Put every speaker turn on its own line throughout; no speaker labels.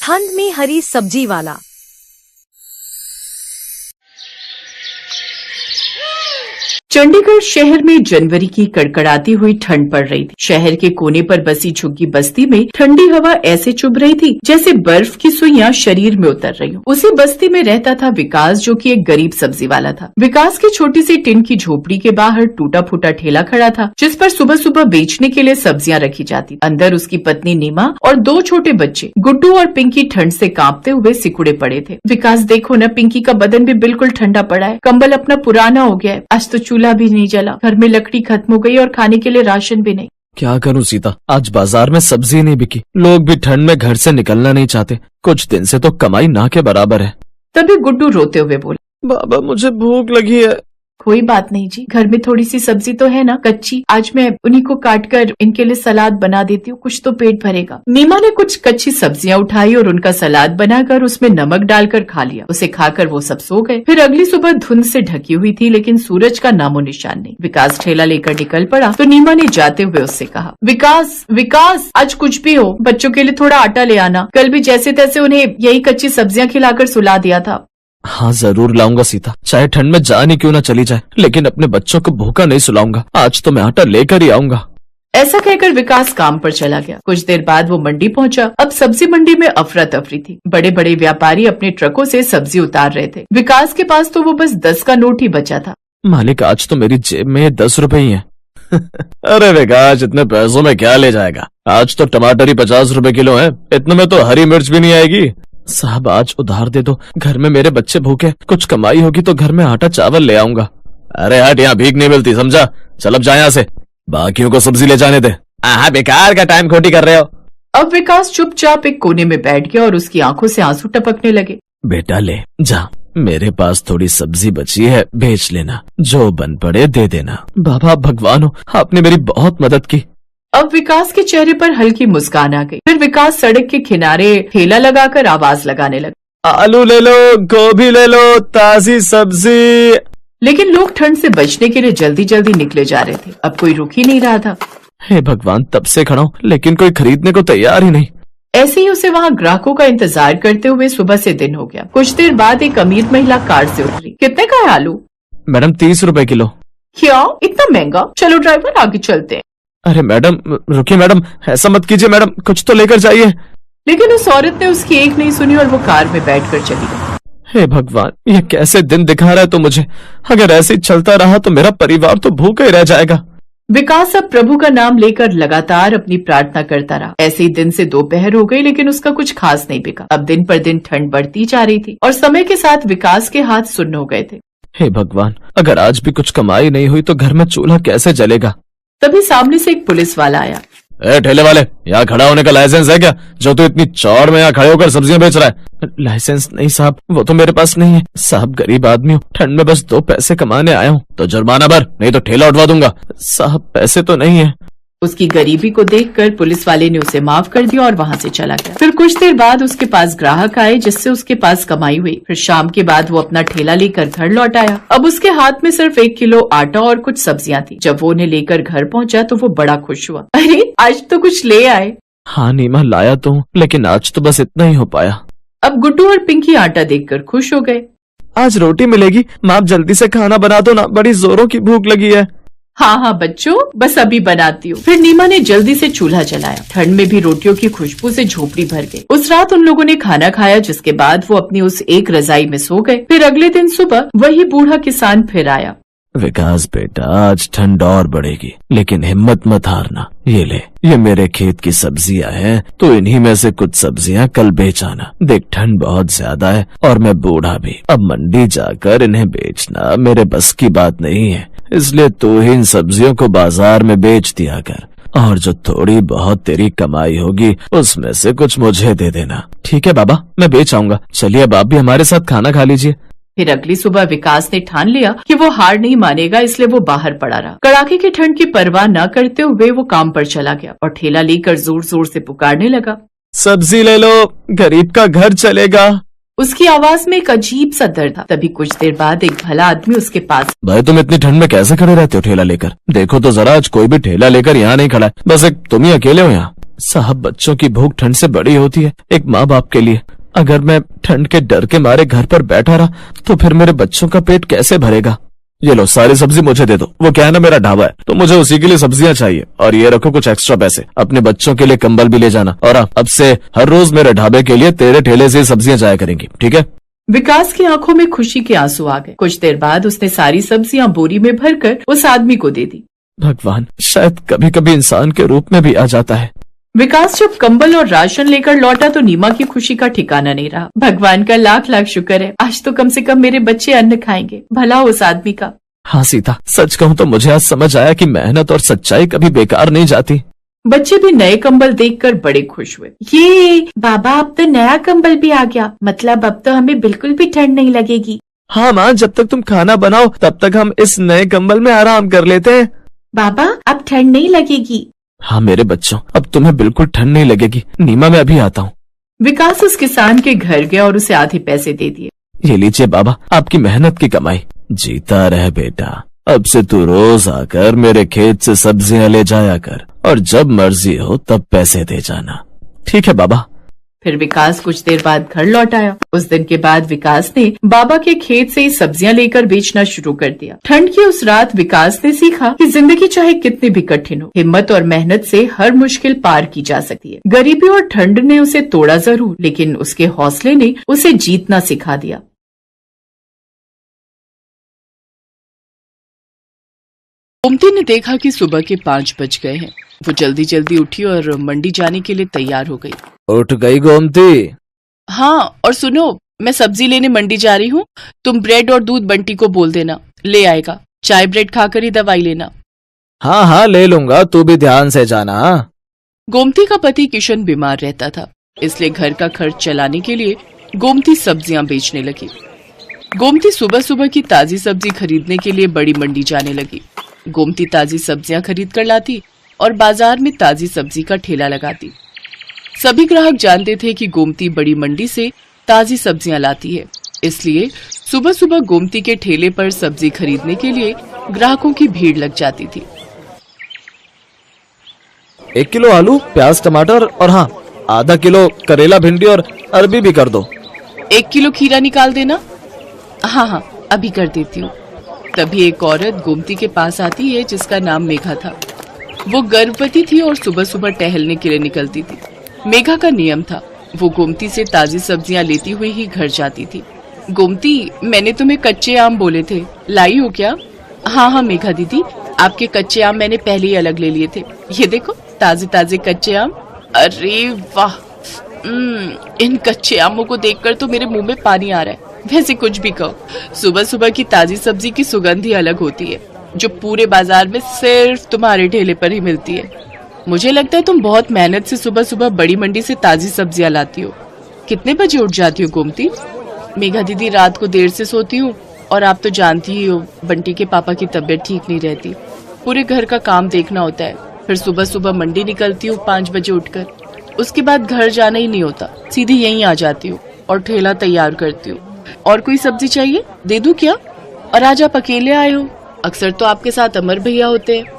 ठंड में हरी सब्जी वाला।
चंडीगढ़ शहर में जनवरी की कड़कड़ाती हुई ठंड पड़ रही थी। शहर के कोने पर बसी झुग्गी बस्ती में ठंडी हवा ऐसे चुभ रही थी जैसे बर्फ की सुइयां शरीर में उतर रही हो। उसी बस्ती में रहता था विकास, जो कि एक गरीब सब्जी वाला था। विकास की छोटी सी टिन की झोपड़ी के बाहर टूटा फूटा ठेला खड़ा था, जिस पर सुबह सुबह बेचने के लिए सब्जियां रखी जाती। अंदर उसकी पत्नी नीमा और दो छोटे बच्चे गुड्डू और पिंकी ठंड से कांपते हुए सिकुड़े पड़े थे। विकास, देखो न, पिंकी का बदन भी बिल्कुल ठंडा पड़ा है, कंबल अपना पुराना हो गया है, आज तो चूल्हा भी नहीं जला, घर में लकड़ी खत्म हो गई और खाने के लिए राशन भी नहीं।
क्या करूं सीता, आज बाजार में सब्जी नहीं बिकी, लोग भी ठंड में घर से निकलना नहीं चाहते, कुछ दिन से तो कमाई ना के बराबर है।
तभी गुड्डू रोते हुए बोले,
बाबा मुझे भूख लगी है।
कोई बात नहीं जी, घर में थोड़ी सी सब्जी तो है ना कच्ची, आज मैं उन्हीं को काट कर इनके लिए सलाद बना देती हूँ, कुछ तो पेट भरेगा। नीमा ने कुछ कच्ची सब्जियां उठाई और उनका सलाद बनाकर उसमें नमक डालकर खा लिया। उसे खाकर वो सब सो गए। फिर अगली सुबह धुंध से ढकी हुई थी, लेकिन सूरज का नामो निशान नहीं। विकास ठेला लेकर निकल पड़ा तो नीमा ने जाते हुए उससे कहा, विकास विकास, आज कुछ भी हो बच्चों के लिए थोड़ा आटा ले आना, कल भी जैसे तैसे उन्हें यही कच्ची सब्जियां खिलाकर सुला दिया था।
हाँ जरूर लाऊंगा सीता, चाहे ठंड में जान ही क्यों ना चली जाए, लेकिन अपने बच्चों को भूखा नहीं सुलाऊंगा, आज तो मैं आटा लेकर ही आऊंगा।
ऐसा कहकर विकास काम पर चला गया। कुछ देर बाद वो मंडी पहुंचा। अब सब्जी मंडी में अफरा तफरी थी। बड़े बड़े व्यापारी अपने ट्रकों से सब्जी उतार रहे थे। विकास के पास तो वो बस 10 का नोट ही बचा था।
मालिक, आज तो मेरी जेब में 10 रुपए ही है। अरे विकास, इतने पैसों में क्या ले जाएगा, आज तो टमाटर ही 50 रुपए किलो है, इतने में तो हरी मिर्च भी नहीं आएगी। साहब आज उधार दे दो, घर में मेरे बच्चे भूखे, कुछ कमाई होगी तो घर में आटा चावल ले आऊंगा। अरे हट, यहाँ भीख नहीं मिलती, समझा, चल अब जा यहाँ से, बाकियों को सब्जी ले जाने दे। बेकार का टाइम खोटी कर रहे हो।
अब विकास चुपचाप एक कोने में बैठ गया और उसकी आंखों से आंसू टपकने लगे।
बेटा ले जा, मेरे पास थोड़ी सब्जी बची है, बेच लेना, जो बन पड़े दे देना। बाबा भगवान हो, आपने मेरी बहुत मदद की।
अब विकास के चेहरे पर हल्की मुस्कान आ गई। फिर विकास सड़क के किनारे ठेला लगाकर आवाज लगाने लगा,
आलू ले लो, गोभी ले लो, ताजी सब्जी।
लेकिन लोग ठंड से बचने के लिए जल्दी जल्दी निकले जा रहे थे। अब कोई रुक ही नहीं रहा था।
हे भगवान, तब से खड़ा हूं, लेकिन कोई खरीदने को तैयार ही नहीं।
ऐसे ही उसे वहाँ ग्राहकों का इंतजार करते हुए सुबह से दिन हो गया। कुछ देर बाद एक अमीर महिला कार से उतरी। कितने का है आलू?
मैडम 30 रुपए किलो।
क्या इतना महंगा? चलो ड्राइवर आगे चलते हैं।
अरे मैडम रुकिए, मैडम ऐसा मत कीजिए, मैडम कुछ तो लेकर जाइए।
लेकिन उस औरत ने उसकी एक नहीं सुनी और वो कार में बैठकर चली गई।
हे भगवान, ये कैसे दिन दिखा रहा है तो मुझे, अगर ऐसे ही चलता रहा तो मेरा परिवार तो भूखा ही रह जाएगा।
विकास अब प्रभु का नाम लेकर लगातार अपनी प्रार्थना करता रहा। ऐसे ही दिन से दोपहर हो गई, लेकिन उसका कुछ खास नहीं बिका। अब दिन पर दिन ठंड बढ़ती जा रही थी और समय के साथ विकास के हाथ सुन्न हो गए थे।
हे भगवान, अगर आज भी कुछ कमाई नहीं हुई तो घर में चूल्हा कैसे जलेगा।
तभी सामने से एक पुलिस वाला आया।
ए ठेले वाले, यहाँ खड़ा होने का लाइसेंस है क्या, जो तू इतनी चौड़ में यहाँ खड़े होकर सब्जियां बेच रहा है? लाइसेंस नहीं साहब, वो तो मेरे पास नहीं है साहब, गरीब आदमी हूँ, ठंड में बस 2 पैसे कमाने आया हूँ। तो जुर्माना भर, नहीं तो ठेला उठवा दूंगा। साहब पैसे तो नहीं है।
उसकी गरीबी को देखकर पुलिस वाले ने उसे माफ कर दिया और वहाँ से चला गया। फिर कुछ देर बाद उसके पास ग्राहक आए, जिससे उसके पास कमाई हुई। फिर शाम के बाद वो अपना ठेला लेकर घर लौट आया। अब उसके हाथ में सिर्फ 1 किलो आटा और कुछ सब्जियां थी। जब वो उन्हें लेकर घर पहुंचा तो वो बड़ा खुश हुआ। अरे आज तो कुछ ले आए।
हाँ नीमा, लाया तो हूँ, लेकिन आज तो बस इतना ही हो पाया।
अब गुड्डू और पिंकी आटा देखकर खुश हो गए।
आज रोटी मिलेगी, माँ आप जल्दी से खाना बना दो ना, बड़ी जोरों की भूख लगी है।
हाँ बच्चों, बस अभी बनाती हूँ। फिर नीमा ने जल्दी से चूल्हा जलाया। ठंड में भी रोटियों की खुशबू से झोपड़ी भर गई। उस रात उन लोगों ने खाना खाया, जिसके बाद वो अपनी उस एक रजाई में सो गए। फिर अगले दिन सुबह वही बूढ़ा किसान फिर आया।
विकास बेटा, आज ठंड और बढ़ेगी, लेकिन हिम्मत मत हारना। ये ले, ये मेरे खेत की सब्जियां हैं, तो इन्हीं में से कुछ सब्जियां कल बेच आना। देख ठंड बहुत ज्यादा है और मैं बूढ़ा भी, अब मंडी जाकर इन्हें बेचना मेरे बस की बात नहीं है, इसलिए तू ही इन सब्जियों को बाजार में बेच दिया कर, और जो थोड़ी बहुत तेरी कमाई होगी उसमें से कुछ मुझे दे देना। ठीक है बाबा, मैं बेच आऊंगा। चलिए अब आप भी हमारे साथ खाना खा लीजिए।
फिर अगली सुबह विकास ने ठान लिया कि वो हार नहीं मानेगा, इसलिए वो बाहर पड़ा रहा। कड़ाके की ठंड की परवाह न करते हुए वो काम पर चला गया और ठेला लेकर जोर जोर से पुकारने लगा,
सब्जी ले लो, गरीब का घर चलेगा।
उसकी आवाज में एक अजीब सा दर्द था। तभी कुछ देर बाद एक भला आदमी उसके पास।
भाई तुम इतनी ठंड में कैसे खड़े रहते हो ठेला लेकर? देखो तो जरा, आज कोई भी ठेला लेकर यहाँ नहीं खड़ा है, बस एक तुम ही अकेले हो यहाँ। साहब, बच्चों की भूख ठंड से बड़ी होती है, एक माँ बाप के लिए। अगर मैं ठंड के डर के मारे घर पर बैठा रहा तो फिर मेरे बच्चों का पेट कैसे भरेगा। ये लो, सारी सब्जी मुझे दे दो। वो क्या है ना, मेरा ढाबा है तो मुझे उसी के लिए सब्जियां चाहिए। और ये रखो कुछ एक्स्ट्रा पैसे, अपने बच्चों के लिए कंबल भी ले जाना। और अब से हर रोज मेरे ढाबे के लिए तेरे ठेले से सब्जियां जाया करेंगी, ठीक है।
विकास की आंखों में खुशी के आंसू आ गए। कुछ देर बाद उसने सारी सब्जियां बोरी में भरकर उस आदमी को दे दी।
भगवान शायद कभी कभी इंसान के रूप में भी आ जाता है।
विकास जब कंबल और राशन लेकर लौटा तो नीमा की खुशी का ठिकाना नहीं रहा। भगवान का लाख लाख शुक्र है, आज तो कम से कम मेरे बच्चे अन्न खाएंगे। भला उस आदमी का।
हाँ सीता, सच कहूँ तो मुझे आज समझ आया कि मेहनत और सच्चाई कभी बेकार नहीं जाती।
बच्चे भी नए कंबल देखकर बड़े खुश हुए। ये बाबा, अब तो नया कंबल भी आ गया, मतलब अब तो हमें बिल्कुल भी ठंड नहीं लगेगी।
हाँ माँ, जब तक तुम खाना बनाओ तब तक हम इस नए कंबल में आराम कर लेते हैं।
बाबा, अब ठंड नहीं लगेगी।
हाँ मेरे बच्चों, अब तुम्हें बिल्कुल ठंड नहीं लगेगी। नीमा, मैं अभी आता हूँ।
विकास उस किसान के घर गया और उसे आधे पैसे दे दिए।
ये लीजिए बाबा, आपकी मेहनत की कमाई। जीता रह बेटा, अब से तू रोज आकर मेरे खेत से सब्जियां ले जाया कर और जब मर्जी हो तब पैसे दे जाना। ठीक है बाबा।
फिर विकास कुछ देर बाद घर लौट आया। उस दिन के बाद विकास ने बाबा के खेत से ही सब्जियां लेकर बेचना शुरू कर दिया। ठंड की उस रात विकास ने सीखा कि जिंदगी चाहे कितनी भी कठिन हो, हिम्मत और मेहनत से हर मुश्किल पार की जा सकती है। गरीबी और ठंड ने उसे तोड़ा जरूर, लेकिन उसके हौसले ने उसे जीतना सिखा दिया। गोमती ने देखा कि सुबह के 5 बज गए हैं। वो जल्दी जल्दी उठी और मंडी जाने के लिए तैयार हो गई।
उठ गई गोमती?
हाँ, और सुनो, मैं सब्जी लेने मंडी जा रही हूँ। तुम ब्रेड और दूध बंटी को बोल देना, ले आएगा। चाय ब्रेड खाकर ही दवाई लेना।
हाँ हाँ ले लूंगा, तू भी ध्यान से जाना।
गोमती का पति किशन बीमार रहता था, इसलिए घर का खर्च चलाने के लिए गोमती सब्जियां बेचने लगी। गोमती सुबह सुबह की ताजी सब्जी खरीदने के लिए बड़ी मंडी जाने लगी। गोमती ताजी सब्जियां खरीद कर लाती और बाजार में ताजी सब्जी का ठेला लगाती। सभी ग्राहक जानते थे कि गोमती बड़ी मंडी से ताजी सब्जियां लाती है, इसलिए सुबह सुबह गोमती के ठेले पर सब्जी खरीदने के लिए ग्राहकों की भीड़ लग जाती थी।
1 किलो आलू, प्याज, टमाटर और हाँ, आधा किलो करेला, भिंडी और अरबी भी कर दो।
1 किलो खीरा निकाल देना। हाँ हाँ, अभी कर देती हूँ। तभी एक औरत गोमती के पास आती है जिसका नाम मेघा था। वो गर्भवती थी और सुबह सुबह टहलने के लिए निकलती थी। मेघा का नियम था, वो गोमती से ताजी सब्जियां लेती हुई ही घर जाती थी। गोमती, मैंने तुम्हें कच्चे आम बोले थे, लाई हो क्या? हाँ हाँ मेघा दीदी, आपके कच्चे आम मैंने पहले ही अलग ले लिए थे। ये देखो ताजे ताजे कच्चे आम। अरे वाह, इन कच्चे आमों को देखकर तो मेरे मुंह में पानी आ रहा है। वैसे कुछ भी कहो, सुबह सुबह की ताजी सब्जी की सुगंध ही अलग होती है, जो पूरे बाजार में सिर्फ तुम्हारे ठेले पर ही मिलती है। मुझे लगता है तुम बहुत मेहनत से सुबह सुबह बड़ी मंडी से ताजी सब्जियां लाती हो। कितने बजे उठ जाती हो गोमती? मेघा दीदी, रात को देर से सोती हूँ और आप तो जानती ही हो, बंटी के पापा की तबीयत ठीक नहीं रहती। पूरे घर का काम देखना होता है। फिर सुबह सुबह मंडी निकलती हूँ 5 बजे उठकर। उसके बाद घर जाना ही नहीं होता, सीधी यहीं आ जाती हूँ और ठेला तैयार करती हूँ। और कोई सब्जी चाहिए, दे दूं क्या? और आज आप अकेले आए हो? अक्सर तो आपके साथ अमर भैया होते हैं।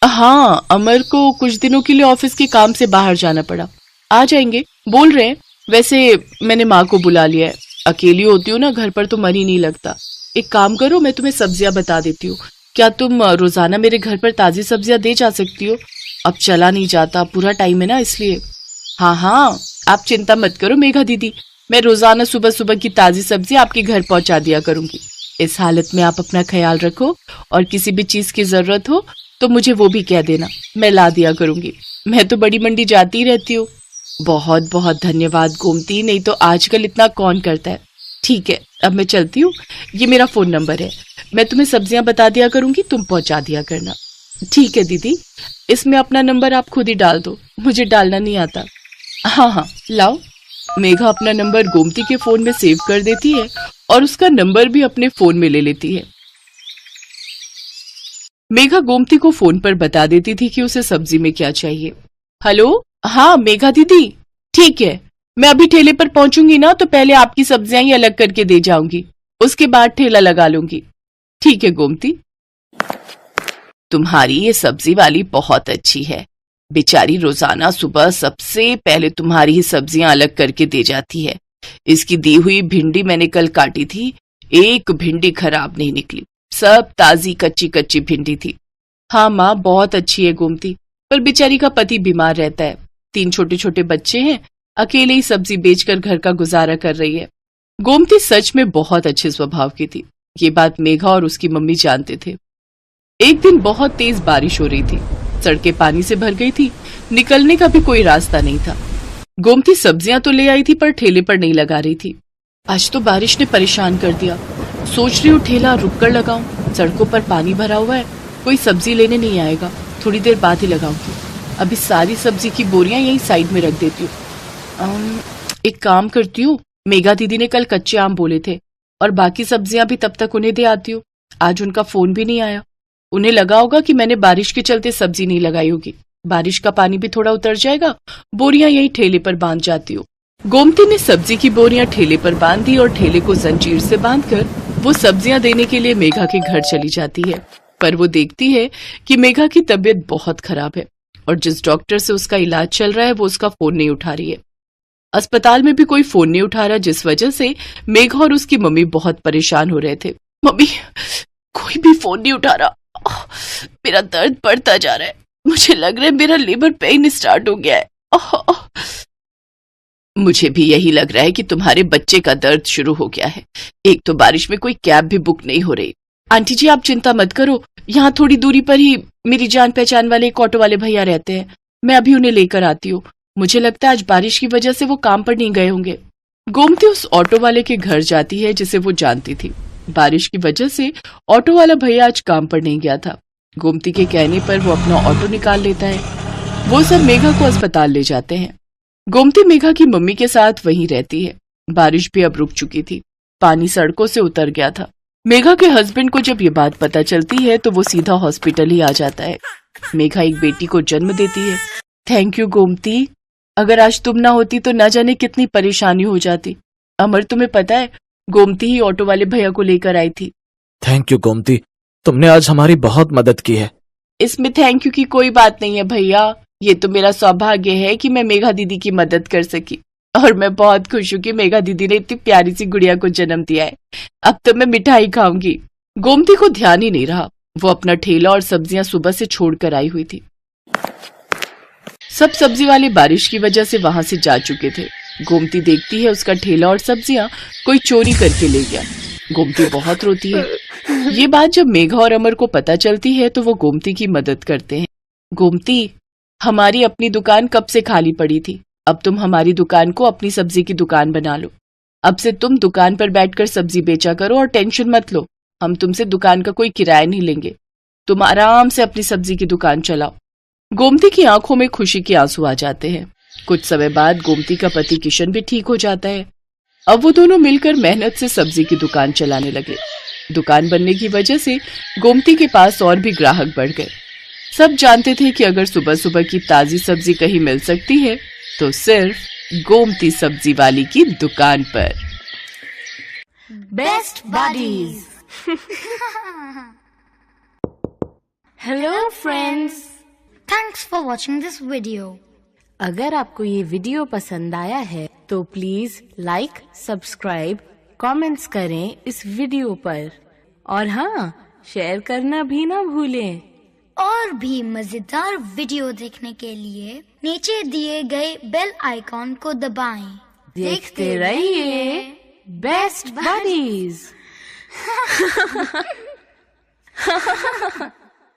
हाँ, अमर को कुछ दिनों के लिए ऑफिस के काम से बाहर जाना पड़ा, आ जाएंगे बोल रहे हैं। वैसे मैंने माँ को बुला लिया है, अकेली होती हूँ ना घर पर तो मन ही नहीं लगता। एक काम करो, मैं तुम्हें सब्जियां बता देती हूँ, क्या तुम रोजाना मेरे घर पर ताजी सब्जियां दे जा सकती हो? अब चला नहीं जाता, पूरा टाइम है ना इसलिए। हाँ हाँ, आप चिंता मत करो मेघा दीदी, मैं रोजाना सुबह सुबह की ताजी सब्जी आपके घर पहुंचा दिया करूंगी। इस हालत में आप अपना ख्याल रखो और किसी भी चीज की जरूरत हो तो मुझे वो भी कह देना, मैं ला दिया करूंगी। मैं तो बड़ी मंडी जाती रहती हूँ। बहुत बहुत धन्यवाद गोमती, नहीं तो आजकल इतना कौन करता है। ठीक है, अब मैं चलती हूँ, ये मेरा फोन नंबर है, मैं तुम्हें सब्जियां बता दिया करूंगी, तुम पहुंचा दिया करना। ठीक है दीदी, इसमें अपना नंबर आप खुद ही डाल दो, मुझे डालना नहीं आता। हाँ हाँ लाओ। मेघा अपना नंबर गोमती के फोन में सेव कर देती है और उसका नंबर भी अपने फोन में ले लेती है। मेघा गोमती को फोन पर बता देती थी कि उसे सब्जी में क्या चाहिए। हेलो, हाँ मेघा दीदी, ठीक है, मैं अभी ठेले पर पहुंचूंगी ना तो पहले आपकी सब्जियां ही अलग करके दे जाऊंगी, उसके बाद ठेला लगा लूंगी। ठीक है गोमती। तुम्हारी ये सब्जी वाली बहुत अच्छी है, बेचारी रोजाना सुबह सबसे पहले तुम्हारी ही सब्जियां अलग करके दे जाती है। इसकी दी हुई भिंडी मैंने कल काटी थी, एक भिंडी खराब नहीं निकली, सब ताजी कच्ची कच्ची भिंडी थी। हाँ माँ, बहुत अच्छी है गोमती, पर बेचारी का पति बीमार रहता है, 3 छोटे छोटे बच्चे हैं, अकेले ही सब्जी बेचकर घर का गुजारा कर रही है। गोमती सच में बहुत अच्छे स्वभाव की थी। ये बात मेघा और उसकी मम्मी जानते थे। एक दिन बहुत तेज बारिश हो रही थी, सड़कें पानी से भर गई थी, निकलने का भी कोई रास्ता नहीं था। गोमती सब्जियां तो ले आई थी पर ठेले पर नहीं लगा रही थी। आज तो बारिश ने परेशान कर दिया। सोच रही हूँ ठेला रुक कर लगाऊं, सड़कों पर पानी भरा हुआ है, कोई सब्जी लेने नहीं आएगा, थोड़ी देर बाद ही लगाऊंगी। अभी सारी सब्जी की बोरियां यहीं साइड में रख देती हूँ। एक काम करती हूँ, मेघा दीदी ने कल कच्चे आम बोले थे और बाकी सब्जियां भी तब तक उन्हें दे आती हूँ। आज उनका फोन भी नहीं आया, उन्हें लगा होगा कि मैंने बारिश के चलते सब्जी नहीं लगाई होगी। बारिश का पानी भी थोड़ा उतर जाएगा, बोरियां यहीं ठेले पर बांध जाती हूँ। गोमती ने सब्जी की बोरियां ठेले पर बांध दी और ठेले को जंजीर से बांधकर वो सब्जियां देने के लिए मेघा के घर चली जाती है। पर वो देखती है कि मेघा की तबीयत बहुत खराब है और जिस डॉक्टर से उसका इलाज चल रहा है वो उसका फोन नहीं उठा रही है। अस्पताल में भी कोई फोन नहीं उठा रहा, जिस वजह से मेघा और उसकी मम्मी बहुत परेशान हो रहे थे। मम्मी, कोई भी फोन नहीं उठा रहा, मेरा दर्द बढ़ता जा रहा है, मुझे लग रहा है मेरा लेबर पेन स्टार्ट हो गया है। मुझे भी यही लग रहा है कि तुम्हारे बच्चे का दर्द शुरू हो गया है। एक तो बारिश में कोई कैब भी बुक नहीं हो रही। आंटी जी, आप चिंता मत करो, यहाँ थोड़ी दूरी पर ही मेरी जान पहचान वाले एक ऑटो वाले भैया रहते हैं, मैं अभी उन्हें लेकर आती हूँ। मुझे लगता है आज बारिश की वजह से वो काम पर नहीं गए होंगे। गोमती उस ऑटो वाले के घर जाती है जिसे वो जानती थी। बारिश की वजह से ऑटो वाला भैया आज काम पर नहीं गया था। गोमती के कहने पर वो अपना ऑटो निकाल लेता है। वो सब मेघा को अस्पताल ले जाते हैं। गोमती मेघा की मम्मी के साथ वहीं रहती है। बारिश भी अब रुक चुकी थी, पानी सड़कों से उतर गया था। मेघा के हस्बैंड को जब ये बात पता चलती है तो वो सीधा हॉस्पिटल ही आ जाता है। मेघा एक बेटी को जन्म देती है। थैंक यू गोमती, अगर आज तुम ना होती तो न जाने कितनी परेशानी हो जाती। अमर, तुम्हें पता है गोमती ही ऑटो वाले भैया को लेकर आई थी।
थैंक यू गोमती, तुमने आज हमारी बहुत मदद की है।
इसमें थैंक यू की कोई बात नहीं है भैया, ये तो मेरा सौभाग्य है कि मैं मेघा दीदी की मदद कर सकी और मैं बहुत खुश हूँ कि मेघा दीदी ने इतनी प्यारी सी गुड़िया को जन्म दिया है। अब तो मैं मिठाई खाऊंगी। गोमती को ध्यान ही नहीं रहा, वो अपना ठेला और सब्जियां सुबह से छोड़कर आई हुई थी। सब सब्जी वाले बारिश की वजह से वहां से जा चुके थे। गोमती देखती है उसका ठेला और सब्जियां कोई चोरी करके ले गया। गोमती बहुत रोती है। ये बात जब मेघा और अमर को पता चलती है तो वो गोमती की मदद करते हैं। गोमती, हमारी अपनी दुकान कब से खाली पड़ी थी, अब तुम हमारी दुकान को अपनी सब्जी की दुकान बना लो। अब से तुम दुकान पर बैठकर सब्जी बेचा करो और टेंशन मत लो, हम तुमसे दुकान का कोई किराया नहीं लेंगे, तुम आराम से अपनी सब्जी की दुकान चलाओ। गोमती की आंखों में खुशी के आंसू आ जाते हैं। कुछ समय बाद गोमती का पति किशन भी ठीक हो जाता है। अब वो दोनों मिलकर मेहनत से सब्जी की दुकान चलाने लगे। दुकान बनने की वजह से गोमती के पास और भी ग्राहक बढ़ गए। सब जानते थे कि अगर सुबह सुबह की ताजी सब्जी कहीं मिल सकती है तो सिर्फ गोमती सब्जी वाली की दुकान पर।
Best buddies.
Hello friends, thanks for watching this video.
अगर आपको ये वीडियो पसंद आया है तो प्लीज लाइक, सब्सक्राइब, कमेंट्स करें इस वीडियो पर और हाँ, शेयर करना भी ना भूलें।
और भी मजेदार वीडियो देखने के लिए नीचे दिए गए बेल आइकॉन को दबाएं।
देखते रहिए बेस्ट बडीज।